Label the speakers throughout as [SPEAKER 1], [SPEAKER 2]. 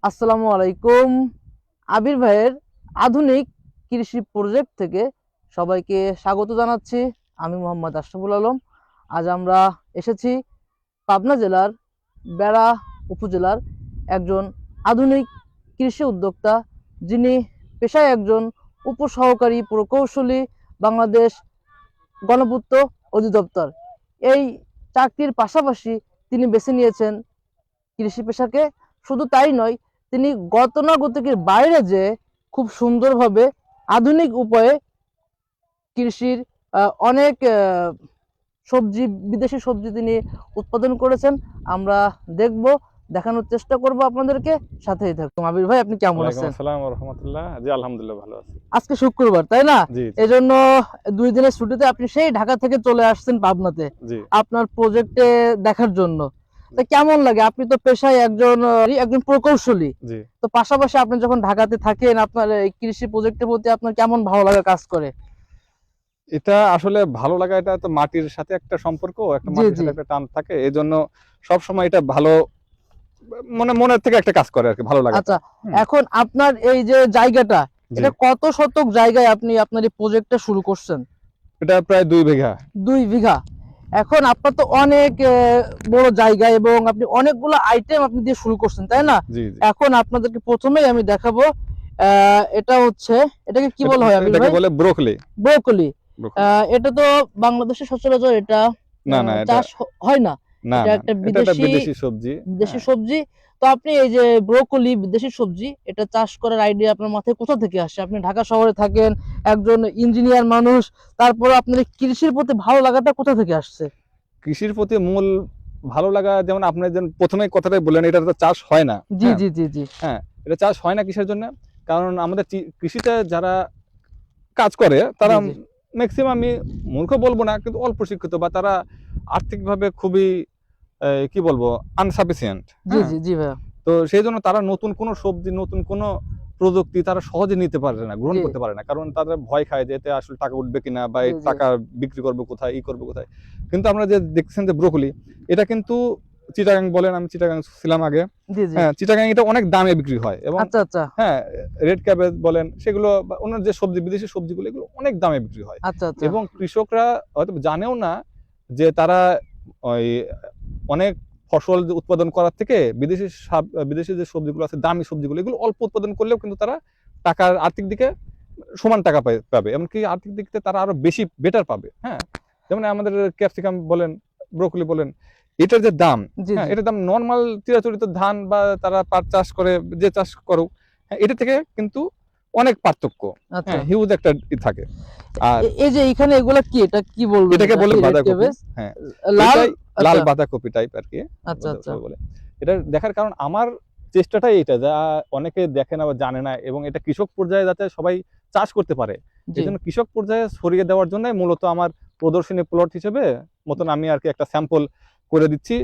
[SPEAKER 1] আসসালামু আলাইকুম। আবির ভাইয়ের আধুনিক কৃষি প্রজেক্ট থেকে সবাইকে স্বাগত জানাচ্ছি। আমি মোহাম্মদ আশরাফুল আলম। আজ আমরা এসেছি পাবনা জেলার বেড়া উপজেলার একজন আধুনিক কৃষি উদ্যোক্তা, যিনি পেশায় একজন উপসহকারী প্রকৌশলী, বাংলাদেশ গণপূর্ত অধিদপ্তর। এই চাকরির পাশাপাশি তিনি বেছে নিয়েছেন কৃষি পেশাকে। শুধু তাই নয়, তিনি গতানুগতিকের বাইরে যে খুব সুন্দরভাবে আধুনিক উপায়ে কৃষির অনেক সবজি, বিদেশি সবজি তিনি উৎপাদন করেছেন। আমরা দেখব, দেখানোর চেষ্টা করব আপনাদেরকে। সাথেই থাকুন। আবির ভাই, আপনি কেমন
[SPEAKER 2] ওয়ালাইকুম
[SPEAKER 1] আছেন?
[SPEAKER 2] আসসালাম ওয়া রাহমাতুল্লাহ। জি, আলহামদুলিল্লাহ ভালো আছি।
[SPEAKER 1] আজকে শুক্রবার, তাই না?
[SPEAKER 2] জি, জি,
[SPEAKER 1] এজন্য 2 দিনের ছুটিতে আপনি সেই ঢাকা থেকে চলে আসছেন পাবনাতে
[SPEAKER 2] জি,
[SPEAKER 1] আপনার প্রজেক্টে দেখার জন্য। তো কেমন লাগে? আপনি তো পেশায় একজন প্রকৌশলী।
[SPEAKER 2] জি।
[SPEAKER 1] তো পাশাপাশি আপনি যখন ঢাকাতে থাকেন, আপনার এই কৃষি প্রজেক্টের প্রতি আপনার কেমন ভালো লাগা কাজ করে?
[SPEAKER 2] এটা আসলে ভালো লাগা, এটা তো মাটির সাথে একটা সম্পর্ক, একটা
[SPEAKER 1] জি,
[SPEAKER 2] মাটির
[SPEAKER 1] জি।
[SPEAKER 2] সাথে একটা টান থাকে। এজন্য সবসময় এটা ভালো মনের থেকে একটা কাজ করে আরকি ভালো লাগাটা।
[SPEAKER 1] আচ্ছা,
[SPEAKER 2] হুম,
[SPEAKER 1] এখন আপনার এই যে জায়গাটা,
[SPEAKER 2] জি।
[SPEAKER 1] এটা কত শতক জায়গায় আপনি আপনার এই প্রজেক্টটা শুরু করছেন?
[SPEAKER 2] এটা প্রায় ২ বিঘা।
[SPEAKER 1] 2 বিঘা। এখন আপনার তো অনেক বড় জায়গা এবং আপনি অনেকগুলো আইটেম আপনি দিয়ে শুরু করছেন, তাই না?
[SPEAKER 2] জি, জি।
[SPEAKER 1] এখন আপনাদেরকে প্রথমেই আমি দেখাবো, এটা হচ্ছে, এটাকে কি বলা হয় আবির
[SPEAKER 2] এটাকে
[SPEAKER 1] ভাই?
[SPEAKER 2] বলে ব্রোকলি।
[SPEAKER 1] ব্রোকলি।
[SPEAKER 2] ব্রোকলি।
[SPEAKER 1] এটা তো বাংলাদেশে সচরাচর এটা
[SPEAKER 2] না, না, এটা
[SPEAKER 1] চাষ হয় না।
[SPEAKER 2] না,
[SPEAKER 1] এটা
[SPEAKER 2] না,
[SPEAKER 1] একটা
[SPEAKER 2] এটা একটা বিদেশি সবজি।
[SPEAKER 1] বিদেশি
[SPEAKER 2] হ্যাঁ।
[SPEAKER 1] সবজি। তো আপনি এই যে ব্রোকলি বিদেশি সবজি, এটা চাষ করার আইডিয়া আপনার মাথায় কোথা থেকে আসে? আপনি ঢাকা শহরে থাকেন, একজন ইঞ্জিনিয়ার মানুষ, তারপরে আপনার এই কৃষির প্রতি ভালো লাগাটা কোথা থেকে আসছে?
[SPEAKER 2] কৃষির প্রতি মূল ভালো লাগা, যেমন আপনি যেমন ১ম এই কথাটাই বললেন, এটা তো চাষ হয় না।
[SPEAKER 1] জি,
[SPEAKER 2] হ্যাঁ?
[SPEAKER 1] জি, জি, জি।
[SPEAKER 2] হ্যাঁ, এটা চাষ হয় না কিসের জন্য? কারণ আমাদের কৃষিতে যারা কাজ করে তারা
[SPEAKER 1] জি, জি।
[SPEAKER 2] মেক্সিমামই, মূর্খ বলবো না, কিন্তু অল্প শিক্ষিত, বা তারা আর্থিকভাবে খুবই কি বলবো, আনসাফিসিয়েন্ট।
[SPEAKER 1] জি,
[SPEAKER 2] হ্যাঁ?
[SPEAKER 1] জি, জি ভাইয়া।
[SPEAKER 2] তো সেইজন্য তারা নতুন কোনো সবজি, নতুন কোনো প্রযুক্তি তারা সহজে নিতে পারে না, গ্রহণ
[SPEAKER 1] জি,
[SPEAKER 2] করতে পারে না। কারণ তারা ভয় খায় যে এতে আসলে টাকা উঠবে কিনা, বা
[SPEAKER 1] জি,
[SPEAKER 2] এই
[SPEAKER 1] জি।
[SPEAKER 2] টাকা বিক্রি করবে কোথায়, করবে কোথায়। কিন্তু আমরা যে দেখছেন যে ব্রোকলি, এটা কিন্তু চিটাগাং বলেন, আমি চিটাগাং ছিলাম আগে।
[SPEAKER 1] জি, জি।
[SPEAKER 2] হ্যাঁ, চিটাগাং এটা অনেক দামে বিক্রি হয়, এবং
[SPEAKER 1] আচ্ছা, আচ্ছা।
[SPEAKER 2] হ্যাঁ, রেড ক্যাবেজ বলেন, সেগুলো বা অন্য যে সবজি, বিদেশি সবজিগুলো, এগুলো অনেক দামে বিক্রি হয়।
[SPEAKER 1] আচ্ছা, আচ্ছা।
[SPEAKER 2] এবং কৃষকরা হয়তো জানেও না যে তারা ওই অনেক ফসল যে উৎপাদন করার থেকে বিদেশি যে সবজিগুলো আছে, দামি সবজিগুলো, এগুলো অল্প উৎপাদন করলেও কিন্তু তারা টাকার আর্থিক দিকে সমান টাকা পাবে। এমনকি আর্থিক দিক থেকে তারা আরো বেশি বেটার পাবে। হ্যাঁ? যেমন আমাদের ক্যাপসিকাম বলেন, ব্রোকলি বলেন, এটার যে দাম,
[SPEAKER 1] জি,
[SPEAKER 2] হ্যাঁ,
[SPEAKER 1] জি।
[SPEAKER 2] এটার দাম নরমাল চিরাচরিত ধান বা তারা পাট চাষ করে, যে চাষ করুক, হ্যাঁ, এটা থেকে কিন্তু অনেক পার্থক্য।
[SPEAKER 1] আচ্ছা।
[SPEAKER 2] হ্যাঁ, হিউজ একটা থাকে। আর
[SPEAKER 1] এই যে এখানে এগুলা কি? এটা কি বলবেন?
[SPEAKER 2] এটাকে
[SPEAKER 1] এটা
[SPEAKER 2] বলে
[SPEAKER 1] কি রেড
[SPEAKER 2] বাঁধাকপি।
[SPEAKER 1] ক্যাবেজ?
[SPEAKER 2] হ্যাঁ,
[SPEAKER 1] লাল।
[SPEAKER 2] এটাই লাল
[SPEAKER 1] আচ্ছা,
[SPEAKER 2] বাঁধাকপি টাইপ আরকি।
[SPEAKER 1] আচ্ছা, আচ্ছা।
[SPEAKER 2] সবাই বলে। এটা দেখার কারণ আমার চেষ্টাটাই এটা, যা অনেকে দেখে না বা জানে না, এবং এটা কৃষক পর্যায়ে যাতে সবাই চাষ করতে পারে।
[SPEAKER 1] জি।
[SPEAKER 2] এজন্য কৃষক পর্যায়ে ছড়িয়ে দেওয়ার জন্যই মূলত আমার প্রদর্শনী প্লট হিসেবে মতন আমি আরকি একটা স্যাম্পল করে দিচ্ছি,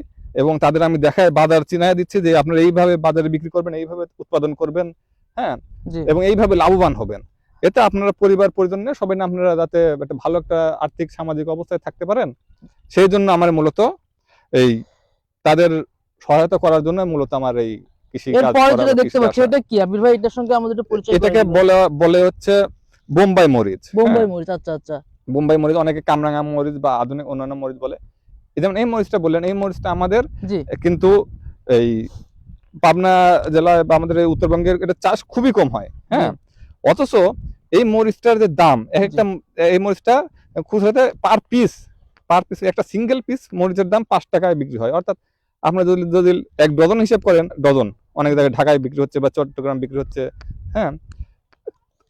[SPEAKER 2] এবং তাদের আমি দেখায় বাজার চিনায় দিচ্ছি যে আপনারা এইভাবে বাজারে বিক্রি করবেন, এইভাবে উৎপাদন করবেন, হ্যাঁ?
[SPEAKER 1] জি।
[SPEAKER 2] এবং এইভাবে লাভবান হবেন। এতে আপনারা পরিবার পরিজন নিয়ে সবাই নিয়ে আপনারা যাতে একটা ভালো একটা আর্থিক সামাজিক অবস্থায় থাকতে পারেন, সেইজন্য আমার মূলত এই তাদের সহায়তা করার জন্য মূলত আমার এই কৃষি কাজ
[SPEAKER 1] এরপরে
[SPEAKER 2] করা
[SPEAKER 1] যেটা
[SPEAKER 2] বা
[SPEAKER 1] দেখতে
[SPEAKER 2] কৃষিতে
[SPEAKER 1] পাচ্ছি,
[SPEAKER 2] আসা।
[SPEAKER 1] এটা কি? আবির ভাই, এটার সঙ্গে আমাদের একটু পরিচয় করে
[SPEAKER 2] এটাকে
[SPEAKER 1] দিবেন।
[SPEAKER 2] বলে বলে হচ্ছে বোম্বাই মরিচ। হ্যাঁ?
[SPEAKER 1] বোম্বাই মরিচ। আচ্ছা, আচ্ছা।
[SPEAKER 2] বোম্বাই মরিচ, অনেকে কামরাঙা মরিচ বা আধুনিক অন্যান্য মরিচ বলে। যেমন এই মরিচটা বললেন, এই মরিচটা আমাদের
[SPEAKER 1] জি,
[SPEAKER 2] কিন্তু এই পাবনা জেলায় বা আমাদের এই উত্তরবঙ্গের এটা চাষ খুবই কম হয়।
[SPEAKER 1] জি,
[SPEAKER 2] হ্যাঁ? অথচ এই মরিচটার যে দাম,
[SPEAKER 1] জি।
[SPEAKER 2] একেকটা এই মরিচটা খুচরাতে পার পিস একটা সিঙ্গেল পিস মরিচের দাম ৳৫ বিক্রি হয়। অর্থাৎ আপনার যদি যদি ১ ডজন হিসেব করেন, ডজন অনেক জায়গায় ঢাকায় বিক্রি হচ্ছে বা চট্টগ্রাম বিক্রি হচ্ছে। হ্যাঁ?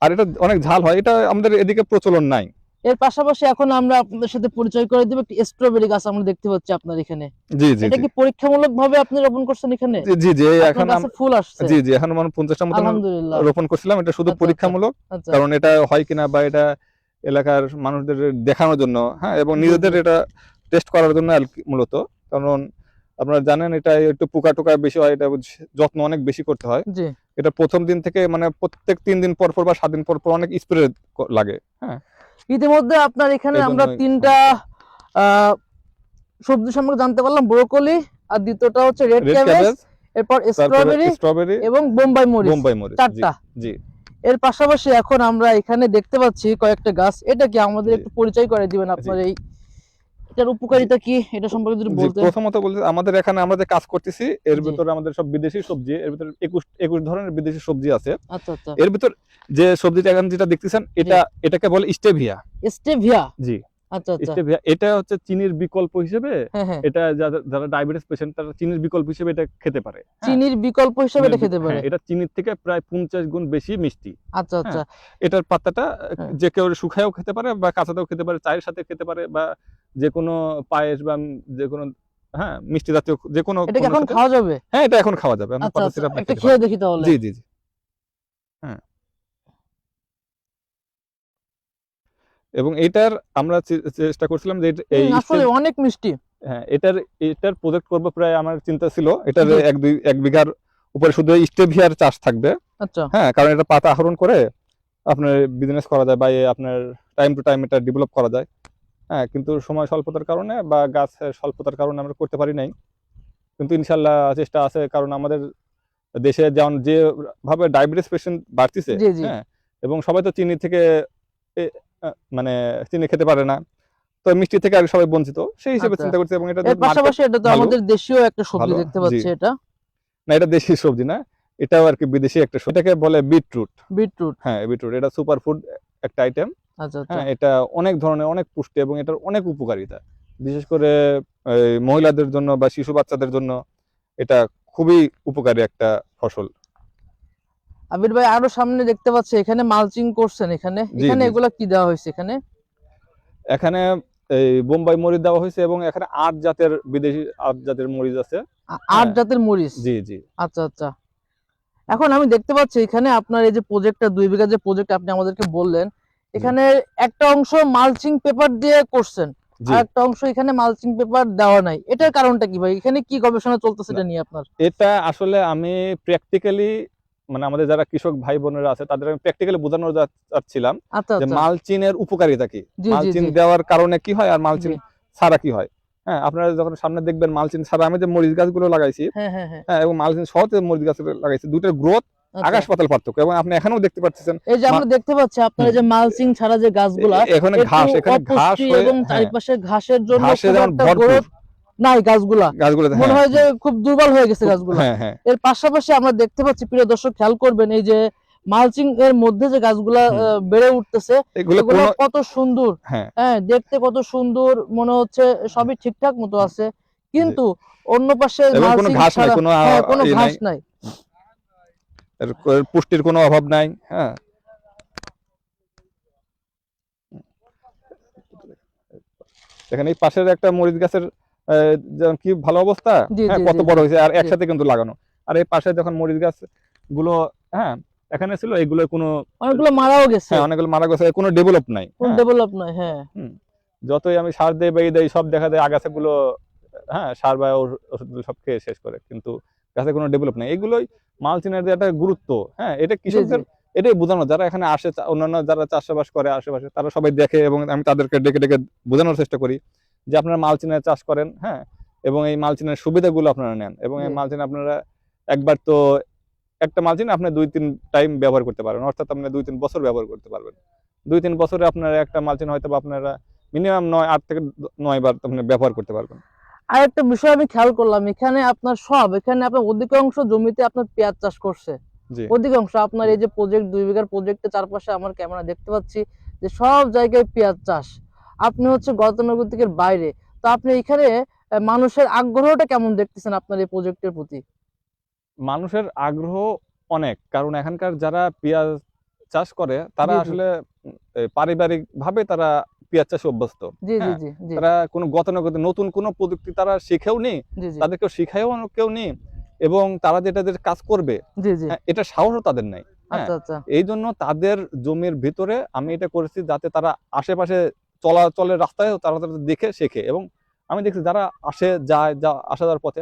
[SPEAKER 2] আর এটা অনেক ঝাল হয়। এটা আমাদের এদিকে প্রচলন নাই।
[SPEAKER 1] এর পাশাপাশি এখন আমরা আপনাদের সাথে পরিচয় করে দিব একটি স্ট্রবেরি গাছ আমরা দেখতে পাচ্ছি আপনার এখানে।
[SPEAKER 2] জি, জি,
[SPEAKER 1] এটা
[SPEAKER 2] জি।
[SPEAKER 1] কি পরীক্ষামূলকভাবে আপনি রোপণ করছেন এখানে?
[SPEAKER 2] জি, জি, জি।
[SPEAKER 1] আপনার
[SPEAKER 2] এখন
[SPEAKER 1] গাছে ফুল আসছে?
[SPEAKER 2] জি, জি। এখন মানে ৫০ টার মতন
[SPEAKER 1] আলহামদুলিল্লাহ।
[SPEAKER 2] রোপণ করছিলাম। এটা শুধু
[SPEAKER 1] আচ্ছা, আচ্ছা,
[SPEAKER 2] পরীক্ষামূলক।
[SPEAKER 1] আচ্ছা।
[SPEAKER 2] কারণ এটা হয় কিনা, বা এটা এলাকার মানুষদের দেখানোর জন্য, হ্যাঁ? এবং
[SPEAKER 1] জি, জি।
[SPEAKER 2] নিজেদের এটা টেস্ট করার জন্য আরকি মূলত। কারণ আপনারা জানেন এটা একটু পোকা-টোকা বেশি হয়। এটা যত্ন অনেক বেশি করতে হয়।
[SPEAKER 1] জি।
[SPEAKER 2] এটা ১ম দিন থেকে মানে প্রত্যেক ৩ দিন পর, পর বা ৭ দিন পর, পর অনেক স্প্রে লাগে। হ্যাঁ?
[SPEAKER 1] ইতিমধ্যে আপনার এখানে আমরা
[SPEAKER 2] এজন্যই
[SPEAKER 1] ৩ টা
[SPEAKER 2] সমস্যা।
[SPEAKER 1] আ সবজি সম্পর্কে জানতে পারলাম। ব্রোকলি, আর দ্বিতীয়টা হচ্ছে রেড
[SPEAKER 2] রেড
[SPEAKER 1] ক্যাবেজ,
[SPEAKER 2] ক্যাবেজ,
[SPEAKER 1] এরপর
[SPEAKER 2] তারপরে
[SPEAKER 1] স্ট্রবেরি
[SPEAKER 2] স্ট্রবেরি
[SPEAKER 1] এবং বোম্বাই মরিচ,
[SPEAKER 2] বোম্বাই মরিচ। জি
[SPEAKER 1] চারটা।
[SPEAKER 2] জি
[SPEAKER 1] এর পাশাপাশি এখন আমরা এখানে দেখতে পাচ্ছি কয়েকটা গাছ। এটা কি আমাদের
[SPEAKER 2] জি
[SPEAKER 1] একটু পরিচয় করে দিবেন
[SPEAKER 2] জি
[SPEAKER 1] আপনার এই এটার
[SPEAKER 2] জি
[SPEAKER 1] উপকারিতা কি এটা সম্পর্কে যদি
[SPEAKER 2] জি
[SPEAKER 1] বলতেন?
[SPEAKER 2] প্রথমত বলতে আমাদের এখানে আমরা যে কাজ করতেছি এর
[SPEAKER 1] জি।
[SPEAKER 2] ভিতরে আমাদের সব বিদেশি সবজি, এর ভিতরে 21 ধরনের বিদেশি সবজি আছে।
[SPEAKER 1] আচ্ছা আচ্ছা।
[SPEAKER 2] এর ভিতর যে সবজিটা এখন যেটা দেখতেছেন
[SPEAKER 1] জি।
[SPEAKER 2] এটাকে বলে স্টেভিয়া।
[SPEAKER 1] স্টেভিয়া।
[SPEAKER 2] জি
[SPEAKER 1] আচ্ছা আচ্ছা।
[SPEAKER 2] স্টেভিয়া এটা হচ্ছে চিনির বিকল্প হিসেবে,
[SPEAKER 1] হ্যাঁ হ্যাঁ।
[SPEAKER 2] এটা যারা ডায়াবেটিস পেশেন্ট তারা চিনির বিকল্প হিসেবে এটা খেতে পারে। হ্যাঁ,
[SPEAKER 1] চিনির বিকল্প হিসেবে এটা খেতে
[SPEAKER 2] হ্যাঁ
[SPEAKER 1] পারে।
[SPEAKER 2] এটা চিনির থেকে প্রায় 50 গুণ বেশি মিষ্টি।
[SPEAKER 1] আচ্ছা আচ্ছা।
[SPEAKER 2] হ্যাঁ, এটার পাতাটা
[SPEAKER 1] হ্যাঁ।
[SPEAKER 2] যে কেউ শুকায়ও খেতে পারে বা কাঁচাতেও খেতে পারে, চায়ের সাথে খেতে পারে বা যে কোনো পায়েস বা যে কোনো, হ্যাঁ, মিষ্টি জাতীয় যে কোনো
[SPEAKER 1] এটা কি
[SPEAKER 2] পণ্যের
[SPEAKER 1] এখন
[SPEAKER 2] সাথে।
[SPEAKER 1] খাওয়া যাবে?
[SPEAKER 2] হ্যাঁ, এটা এখন খাওয়া যাবে। আপনার
[SPEAKER 1] আচ্ছা
[SPEAKER 2] পাতা
[SPEAKER 1] আচ্ছা।
[SPEAKER 2] ছিঁড়ে আপনি
[SPEAKER 1] একটা
[SPEAKER 2] খেতে
[SPEAKER 1] খেয়ে
[SPEAKER 2] পারেন।
[SPEAKER 1] দেখি তাহলে।
[SPEAKER 2] জি জি জি হ্যাঁ, এবং এটার আমরা চেষ্টা করছিলাম যে এই
[SPEAKER 1] আসলে অনেক মিষ্টি।
[SPEAKER 2] হ্যাঁ, এটার প্রজেক্ট করব প্রায় আমার চিন্তা ছিল। এটার
[SPEAKER 1] জি।
[SPEAKER 2] 1 বিঘার উপরে শুধু স্টেভিয়ার চাষ থাকবে।
[SPEAKER 1] আচ্ছা।
[SPEAKER 2] হ্যাঁ, কারণ এটা পাতা আহরণ করে আপনার বিজনেস করা যায় বা আপনার টাইম টু টাইম এটা ডেভেলপ করা যায়। হ্যাঁ, কিন্তু সময় স্বল্পতার কারণে বা গাছের স্বল্পতার কারণে আমরা করতে পারি নাই। কিন্তু ইনশাআল্লাহ চেষ্টা আছে, কারণ আমাদের দেশে যেমন যেভাবে ডায়াবেটিস পেশেন্ট বাড়তিছে,
[SPEAKER 1] জি জি।
[SPEAKER 2] হ্যাঁ, এবং সবাই তো চিনি থেকে এ মানে চিনি খেতে পারে না। তো মিষ্টি থেকে আর সবাই বঞ্চিত। সেই হিসেবে
[SPEAKER 1] আচ্ছা।
[SPEAKER 2] চিন্তা করছি, এবং এটা
[SPEAKER 1] এর
[SPEAKER 2] মার্কেট
[SPEAKER 1] পাশাপাশি এটা তো
[SPEAKER 2] ভালো,
[SPEAKER 1] আমাদের দেশীয় একটা সবজি
[SPEAKER 2] ভালো।
[SPEAKER 1] দেখতে
[SPEAKER 2] জি।
[SPEAKER 1] পাচ্ছি এটা।
[SPEAKER 2] না, এটা দেশি সবজি না। এটাও আরকি বিদেশি একটা সবজি। এটাকে বলে বিটরুট।
[SPEAKER 1] বিটরুট।
[SPEAKER 2] হ্যাঁ, বিটরুট এটা সুপার ফুড একটা আইটেম।
[SPEAKER 1] আচ্ছা আচ্ছা।
[SPEAKER 2] হ্যাঁ, এটা অনেক ধরনের অনেক পুষ্টি এবং এটার অনেক উপকারিতা। বিশেষ করে এই মহিলাদের জন্য বা শিশু বাচ্চাদের জন্য এটা খুবই উপকারী একটা ফসল।
[SPEAKER 1] আবির ভাই আরো সামনে দেখতে পাচ্ছি এখানে মালচিং করছেন এখানে।
[SPEAKER 2] জি,
[SPEAKER 1] এখানে
[SPEAKER 2] জি, জি।
[SPEAKER 1] এগুলা কি দেওয়া হয়েছে এখানে?
[SPEAKER 2] এখানে এই বোম্বাই মরিচ দেওয়া হয়েছে এবং এখানে ৮ জাতের বিদেশি ৮ জাতের মরিচ আছে।
[SPEAKER 1] ৮
[SPEAKER 2] হ্যাঁ,
[SPEAKER 1] জাতের মরিচ।
[SPEAKER 2] জি, জি,
[SPEAKER 1] আচ্ছা আচ্ছা। এখন আমি দেখতে পাচ্ছি এখানে আপনার এই যে প্রজেক্টটা ২ বিঘা যে প্রজেক্ট আপনি আমাদেরকে বললেন,
[SPEAKER 2] জি,
[SPEAKER 1] এখানে একটা অংশ মালচিং পেপার দিয়ে করছেন।
[SPEAKER 2] জি।
[SPEAKER 1] আর একটা অংশ এখানে মালচিং পেপার দেওয়া নাই। এটার কারণটা কি ভাই? এখানে কি গবেষণা চলতেছে
[SPEAKER 2] না,
[SPEAKER 1] এটা নিয়ে আপনার?
[SPEAKER 2] এটা আসলে আমি প্র্যাকটিক্যালি মানে আমাদের যারা কৃষক ভাই বোনেরা আছে তাদের আমি প্র্যাকটিক্যালি বোঝানো চাচ্ছিলাম
[SPEAKER 1] আচ্ছা
[SPEAKER 2] যে
[SPEAKER 1] আচ্ছা।
[SPEAKER 2] মালচিং এর উপকারিতা কি,
[SPEAKER 1] জি জি
[SPEAKER 2] মালচিং
[SPEAKER 1] জি।
[SPEAKER 2] দেওয়ার কারণে কি হয় আর
[SPEAKER 1] জি।
[SPEAKER 2] মালচিং ছাড়া কি হয়। হ্যাঁ, আপনারা যখন সামনে দেখবেন মালচিং ছাড়া আমি যে মরিচ গাছগুলো লাগাইছি,
[SPEAKER 1] হ্যাঁ হ্যাঁ হ্যাঁ।
[SPEAKER 2] হ্যাঁ, এবং মালচিং সহ যে মরিচ গাছ লাগাইছি, দুইটার গ্রোথ
[SPEAKER 1] আচ্ছা।
[SPEAKER 2] আকাশ পাতাল পার্থক্য, এবং আপনি এখানেও দেখতে পাচ্ছেন।
[SPEAKER 1] এই যে আমরা দেখতে পাচ্ছি আপনার এই যে মালচিং ছাড়া যে গাছগুলা
[SPEAKER 2] এখানে
[SPEAKER 1] একটু
[SPEAKER 2] এখানে ঘাস
[SPEAKER 1] অপুষ্টি
[SPEAKER 2] হয়ে,
[SPEAKER 1] এবং
[SPEAKER 2] হ্যাঁ,
[SPEAKER 1] চারিপাশে ঘাসের জন্য
[SPEAKER 2] ঘাসে
[SPEAKER 1] খুব
[SPEAKER 2] যেমন
[SPEAKER 1] একটা
[SPEAKER 2] ভরপুর
[SPEAKER 1] গ্রোথ নাই গাছগুলা।
[SPEAKER 2] গাছগুলোতে,
[SPEAKER 1] মনে
[SPEAKER 2] হ্যাঁ,
[SPEAKER 1] হয় যে খুব দুর্বল হয়ে গেছে
[SPEAKER 2] খুব,
[SPEAKER 1] গাছগুলা।
[SPEAKER 2] হ্যাঁ, হ্যাঁ,
[SPEAKER 1] এর পাশাপাশি আমরা দেখতে পাচ্ছি প্রিয় দর্শক খেয়াল করবেন এই যে মালচিং এর মধ্যে যে গাছগুলা
[SPEAKER 2] হুম,
[SPEAKER 1] বেড়ে উঠতেছে
[SPEAKER 2] এগুলো
[SPEAKER 1] এগুলো
[SPEAKER 2] কোনো,
[SPEAKER 1] কত সুন্দর।
[SPEAKER 2] হ্যাঁ,
[SPEAKER 1] হ্যাঁ, দেখতে কত সুন্দর মনে হচ্ছে সবই ঠিকঠাক মতো
[SPEAKER 2] হুম,
[SPEAKER 1] আছে।
[SPEAKER 2] জি,
[SPEAKER 1] কিন্তু অন্য পাশে
[SPEAKER 2] এবং কোনো
[SPEAKER 1] মালচিং
[SPEAKER 2] ঘাস নাই,
[SPEAKER 1] ছাড়া
[SPEAKER 2] কোনো
[SPEAKER 1] হ্যাঁ, কোনো
[SPEAKER 2] ই
[SPEAKER 1] ঘাস
[SPEAKER 2] নাই,
[SPEAKER 1] নাই।
[SPEAKER 2] এর পুষ্টির কোনো অভাব নাই। হ্যাঁ, এখানে এই পাশের একটা মরিচ গাছের যেমন কি ভালো অবস্থা,
[SPEAKER 1] জি
[SPEAKER 2] হ্যাঁ,
[SPEAKER 1] জি
[SPEAKER 2] কত
[SPEAKER 1] জি
[SPEAKER 2] বড়
[SPEAKER 1] জি
[SPEAKER 2] হয়েছে আর
[SPEAKER 1] জি।
[SPEAKER 2] একসাথে কিন্তু লাগানো। আর এই পাশে যখন মরিচ গাছ গুলো, হ্যাঁ, এখানে ছিল, এগুলো কোনো,
[SPEAKER 1] অনেকগুলো মারাও গেছে।
[SPEAKER 2] হ্যাঁ, অনেকগুলো মারা গেছে, কোনো ডেভেলপ নাই।
[SPEAKER 1] কোন
[SPEAKER 2] হ্যাঁ,
[SPEAKER 1] ডেভেলপ নয়। হ্যাঁ।
[SPEAKER 2] হুম, যতই আমি সার দেই বা দেই সব দেখা যায় আগাছাগুলো, হ্যাঁ, সার বা ওষুধ সব খেয়ে শেষ করে, কিন্তু গাছে কোনো ডেভেলপ নাই। এগুলোই মালচিনের যে একটা গুরুত্ব, হ্যাঁ, এটা
[SPEAKER 1] জি জি।
[SPEAKER 2] কৃষকদের এটাই বোঝানো, যারা এখানে আসে, অন্যান্য যারা চাষাবাস করে আশেপাশে তারা সবাই দেখে, এবং আমি তাদেরকে ডেকে ডেকে বোঝানোর চেষ্টা করি যে আপনারা মালচিনের চাষ করেন, হ্যাঁ, এবং এই মালচিনের সুবিধাগুলো আপনারা নেন, এবং
[SPEAKER 1] জি।
[SPEAKER 2] এই মালচিন আপনারা একবার তো একটা মালচিন আপনি ২-৩ টাইম ব্যবহার করতে পারবেন, অর্থাৎ আপনি ২-৩ বছর ব্যবহার করতে পারবেন। ২-৩ বছরে আপনারা একটা মালচিন হয়তো বা আপনারা মিনিমাম ৮ থেকে ৯ বার আপনি ব্যবহার করতে পারবেন।
[SPEAKER 1] আরেকটা বিষয় আমি খেয়াল করলাম এখানে আপনার অধিকাংশ জমিতে আপনার পেঁয়াজ চাষ করছে।
[SPEAKER 2] জি
[SPEAKER 1] অধিকাংশ আপনার
[SPEAKER 2] জি
[SPEAKER 1] এই যে প্রজেক্ট ২ বিঘার প্রজেক্টের চারপাশে আমার ক্যামেরা দেখতে পাচ্ছি যে সব জায়গায় পেঁয়াজ চাষ। আপনি হচ্ছে গতানুগতিকের বাইরে। তো আপনি এখানে মানুষের আগ্রহটা কেমন দেখতেছেন আপনার এই প্রজেক্টের প্রতি?
[SPEAKER 2] মানুষের আগ্রহ অনেক, কারণ এখানকার যারা পেঁয়াজ চাষ করে তারা
[SPEAKER 1] জি, জি।
[SPEAKER 2] আসলে পারিবারিক ভাবে তারা পেঁয়াজ চাষে অভ্যস্ত।
[SPEAKER 1] জি, জি,
[SPEAKER 2] হ্যাঁ,
[SPEAKER 1] জি, জি,
[SPEAKER 2] তারা কোনো গতানুগতিক নতুন কোনো প্রযুক্তি তারা শিখেও নি,
[SPEAKER 1] জি, জি,
[SPEAKER 2] তাদেরকেও শিখায়ও কেউ নি, এবং তারা যেটা যে কাজ করবে,
[SPEAKER 1] জি, জি।
[SPEAKER 2] হ্যাঁ, এটা সাহসও তাদের নাই। হ্যাঁ,
[SPEAKER 1] আচ্ছা, আচ্ছা।
[SPEAKER 2] এই জন্য তাদের জমির ভিতরে আমি এটা করেছি যাতে তারা আশেপাশে চলাচলের রাস্তায় তারা তারা দেখে শেখে, এবং আমি দেখছি যারা আসে যায়, আসা যাওয়ার পথে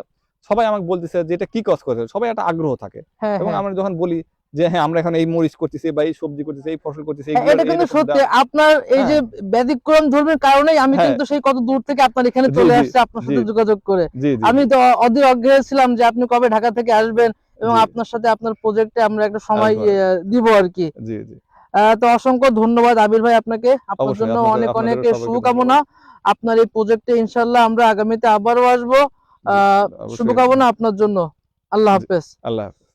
[SPEAKER 2] সবাই আমাকে বলতেছে যে এটা কি কাজ করে, সবাই একটা আগ্রহ থাকে।
[SPEAKER 1] হ্যাঁ,
[SPEAKER 2] এবং
[SPEAKER 1] হ্যাঁ।
[SPEAKER 2] আমরা যখন বলি যে হ্যাঁ আমরা এখন এই মরিচ করতেছি বা এই সবজি করতেছি, এই ফসল করতেছি,
[SPEAKER 1] এটা
[SPEAKER 2] এইগুলোর
[SPEAKER 1] কিন্তু
[SPEAKER 2] এইরকম
[SPEAKER 1] সত্যি
[SPEAKER 2] দাম।
[SPEAKER 1] আপনার এই যে ব্যতিক্রম ধর্মের কারণেই আমি
[SPEAKER 2] হ্যাঁ।
[SPEAKER 1] কিন্তু সেই কত দূর থেকে আপনার এখানে
[SPEAKER 2] জি,
[SPEAKER 1] চলে
[SPEAKER 2] জি,
[SPEAKER 1] আসছি আপনার সাথে
[SPEAKER 2] জি,
[SPEAKER 1] যোগাযোগ করে।
[SPEAKER 2] জি, জি,
[SPEAKER 1] আমি
[SPEAKER 2] জি,
[SPEAKER 1] তো অধীর অগ্রহে ছিলাম যে আপনি কবে ঢাকা থেকে আসবেন এবং
[SPEAKER 2] জি,
[SPEAKER 1] আপনার সাথে আপনার প্রজেক্টে আমরা একটা সময়
[SPEAKER 2] আসবো, আসবো।
[SPEAKER 1] দিব আর কি।
[SPEAKER 2] জি, জি।
[SPEAKER 1] তো অসংখ্য ধন্যবাদ আবির ভাই আপনাকে। আপনার
[SPEAKER 2] অবশ্যই
[SPEAKER 1] জন্য অনেক অনেক
[SPEAKER 2] আপনাদেরও সবাইকে
[SPEAKER 1] শুভকামনা।
[SPEAKER 2] ধন্যবাদ।
[SPEAKER 1] আপনার এই প্রজেক্টে ইনশাআল্লাহ আমরা আগামীতে আবারও আসবো।
[SPEAKER 2] জি,
[SPEAKER 1] আহ
[SPEAKER 2] অবশ্যই।
[SPEAKER 1] শুভকামনা আপনার জন্য। আল্লাহ
[SPEAKER 2] জি,
[SPEAKER 1] হাফেজ।
[SPEAKER 2] আল্লাহ হাফেজ।